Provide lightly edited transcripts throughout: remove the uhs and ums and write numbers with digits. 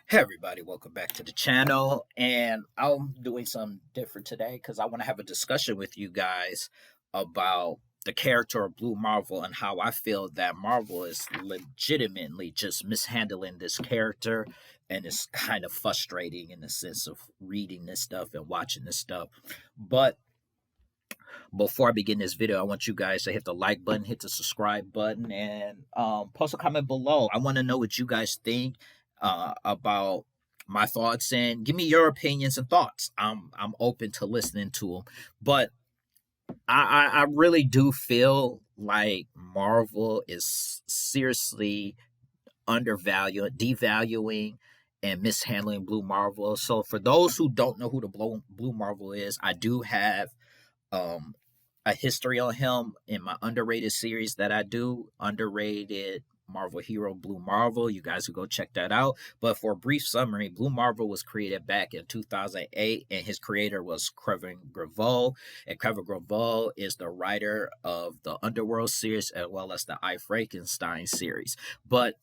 Hey everybody, welcome back to the channel. And I'm doing something different today because I want to have a discussion with you guys about the character of Blue Marvel and how I feel that Marvel is legitimately just mishandling this character, and it's kind of frustrating in the sense of reading this stuff and watching this stuff. But before I begin this video, I want you guys to hit the like button, hit the subscribe button, and post a comment below. I want to know what you guys think about my thoughts, and give me your opinions and thoughts. I'm open to listening to them, but I really do feel like Marvel is seriously undervaluing, devaluing, and mishandling Blue Marvel. So for those who don't know who the Blue Marvel is, I do have um a history on him in my underrated series that I do, underrated Marvel hero Blue Marvel. You guys will go check that out. But for a brief summary, Blue Marvel was created back in 2008, and his creator was Kevin Graveau. And Kevin Graveau is the writer of the Underworld series as well as the I Frankenstein series. But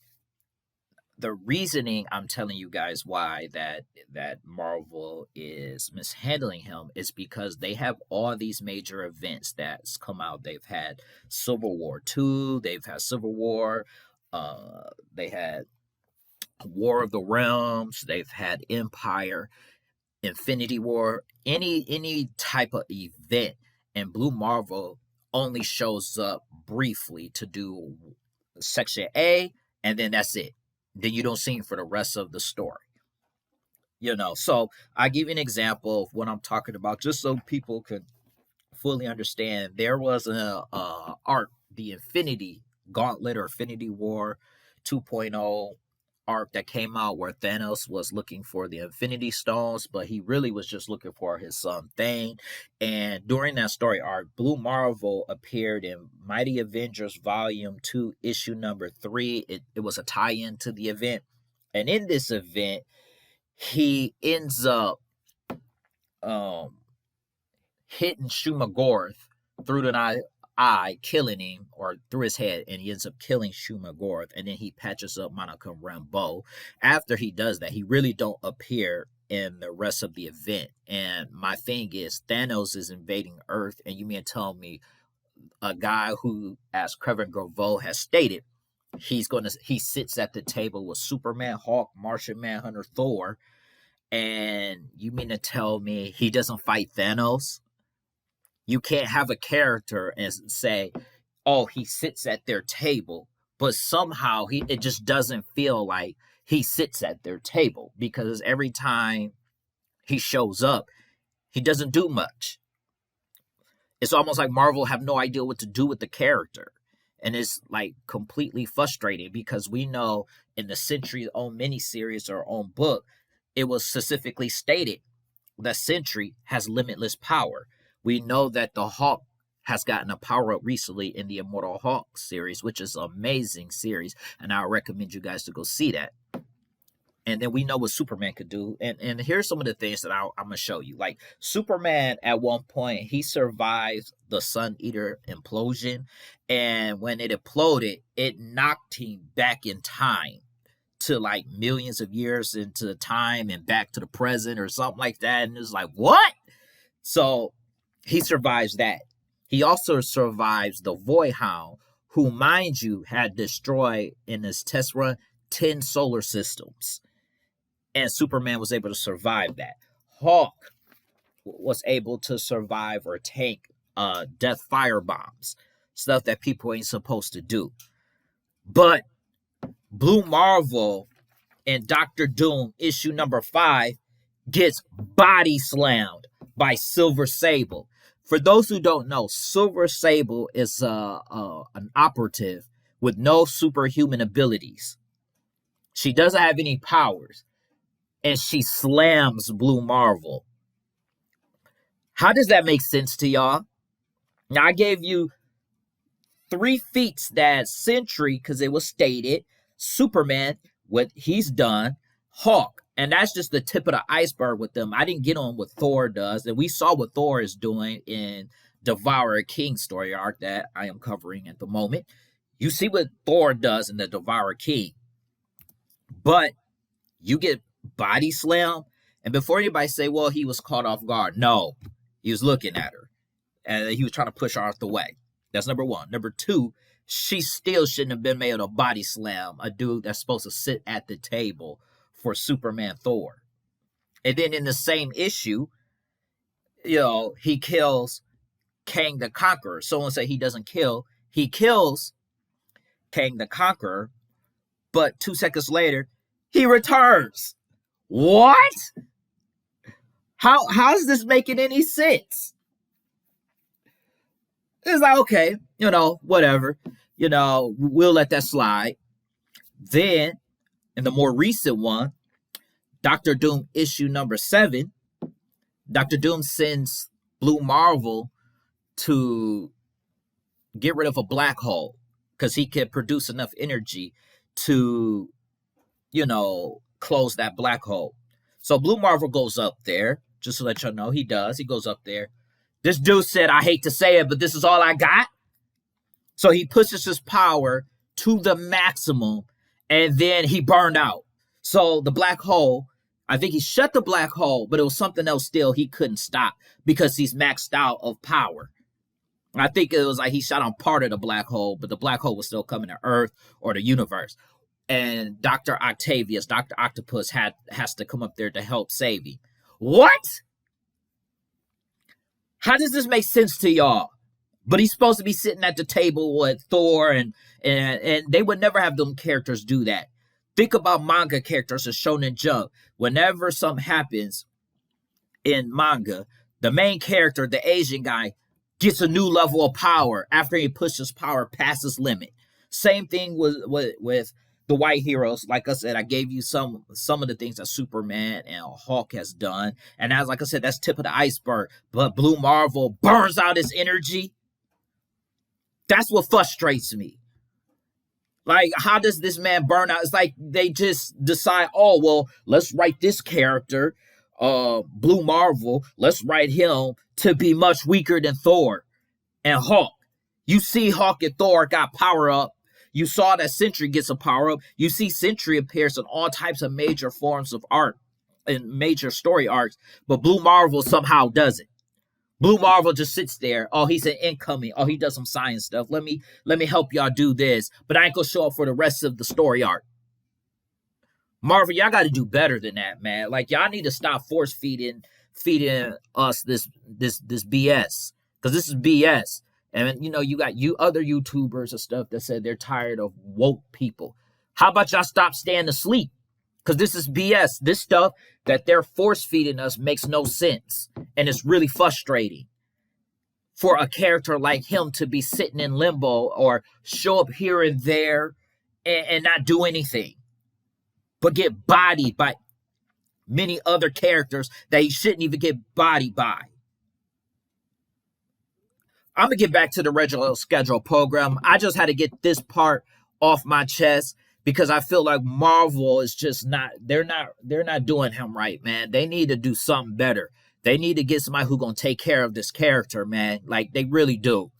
the reasoning I'm telling you guys why that Marvel is mishandling him is because they have all these major events that's come out. They've had Civil War 2, they've had Civil War, they had War of the Realms, they've had Empire, Infinity War, any type of event, and Blue Marvel only shows up briefly to do Section A, and then that's it. Then you don't see him for the rest of the story. So I give you an example of what I'm talking about, just so people could fully understand. There was a arc, the Infinity Gauntlet or Infinity War 2.0 arc that came out where Thanos was looking for the Infinity Stones, but he really was just looking for his son Thane. And during that story arc, Blue Marvel appeared in Mighty Avengers Volume 2, issue number 3. It was a tie-in to the event. And in this event, he ends up um hitting Shumagorath through the eye, killing him, or through his head, and he ends up killing Shumagorath, and then he patches up Monica Rambeau. After he does that, he really don't appear in the rest of the event. And my thing is, Thanos is invading Earth, and you mean tell me a guy who, as Kevin Graveau has stated, he sits at the table with Superman, Hulk, Martian Manhunter, Thor, and you mean to tell me he doesn't fight Thanos? You can't have a character and say, "Oh, he sits at their table," but somehow it just doesn't feel like he sits at their table, because every time he shows up, he doesn't do much. It's almost like Marvel have no idea what to do with the character. And it's like completely frustrating, because we know in the Sentry's own miniseries or own book, it was specifically stated that Sentry has limitless power. We know that the Hulk has gotten a power up recently in the Immortal Hulk series, which is an amazing series, and I recommend you guys to go see that. And then we know what Superman could do. And here's some of the things that I'm going to show you. Like Superman, at one point, he survived the Sun Eater implosion. And when it imploded, it knocked him back in time to like millions of years into time and back to the present or something like that. And it's like, what? So he survives that. He also survives the Void Hound, who, mind you, had destroyed in his test run 10 solar systems. And Superman was able to survive that. Hawk was able to survive or tank death fire bombs, stuff that people ain't supposed to do. But Blue Marvel and Doctor Doom, issue number 5, gets body slammed by Silver Sable. For those who don't know, Silver Sable is an operative with no superhuman abilities. She doesn't have any powers, and she slams Blue Marvel. How does that make sense to y'all? Now, I gave you 3 feats that Sentry, because it was stated, Superman, what he's done, Hawk, and that's just the tip of the iceberg with them. I didn't get on what Thor does, and we saw what Thor is doing in Devourer King story arc that I am covering at the moment. You see what Thor does in the Devourer King. But You get body slam, and before anybody say, well, he was caught off guard. No, he was looking at her, and he was trying to push her out the way. That's number one. Number two, she still shouldn't have been made to body slam a dude that's supposed to sit at the table for Superman Thor. And then in the same issue, he kills Kang the Conqueror. Someone say he doesn't kill. He kills Kang the Conqueror, but 2 seconds later, he returns. What? How's this making any sense? It's like, okay, whatever. We'll let that slide. Then, in the more recent one, Doctor Doom issue number 7, Doctor Doom sends Blue Marvel to get rid of a black hole because he can produce enough energy to, close that black hole. So Blue Marvel goes up there, just to let y'all know, he does. He goes up there. This dude said, I hate to say it, but this is all I got. So he pushes his power to the maximum, and then he burned out. So the black hole, I think he shut the black hole, but it was something else still he couldn't stop because he's maxed out of power. I think it was like he shot on part of the black hole, but the black hole was still coming to Earth or the universe. And Dr. Octavius, Dr. Octopus has to come up there to help save him. What? How does this make sense to y'all? But he's supposed to be sitting at the table with Thor, and they would never have them characters do that. Think about manga characters or Shonen Jump. Whenever something happens in manga, the main character, the Asian guy, gets a new level of power after he pushes power past his limit. Same thing with the white heroes. Like I said, I gave you some of the things that Superman and Hulk has done. And as like I said, that's tip of the iceberg. But Blue Marvel burns out his energy. That's what frustrates me. Like, how does this man burn out? It's like they just decide, oh, well, let's write this character, Blue Marvel, let's write him to be much weaker than Thor and Hulk. You see Hulk and Thor got power up. You saw that Sentry gets a power up. You see Sentry appears in all types of major forms of art and major story arcs, but Blue Marvel somehow doesn't. Blue Marvel just sits there. Oh, he's an incoming. Oh, he does some science stuff. Let me help y'all do this, but I ain't gonna show up for the rest of the story arc. Marvel, y'all got to do better than that, man. Like, y'all need to stop force feeding us this BS, because this is BS. And you got other YouTubers and stuff that said they're tired of woke people. How about y'all stop staying asleep? Because this is BS. This stuff that they're force feeding us makes no sense, and it's really frustrating for a character like him to be sitting in limbo or show up here and there and not do anything, but get bodied by many other characters that he shouldn't even get bodied by. I'm going to get back to the regular schedule program. I just had to get this part off my chest because I feel like Marvel is just they're not doing him right, man. They need to do something better. They need to get somebody who's going to take care of this character, man. Like, they really do.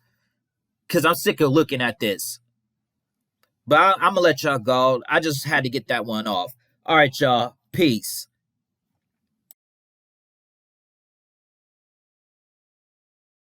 Because I'm sick of looking at this. But I'm going to let y'all go. I just had to get that one off. All right, y'all. Peace.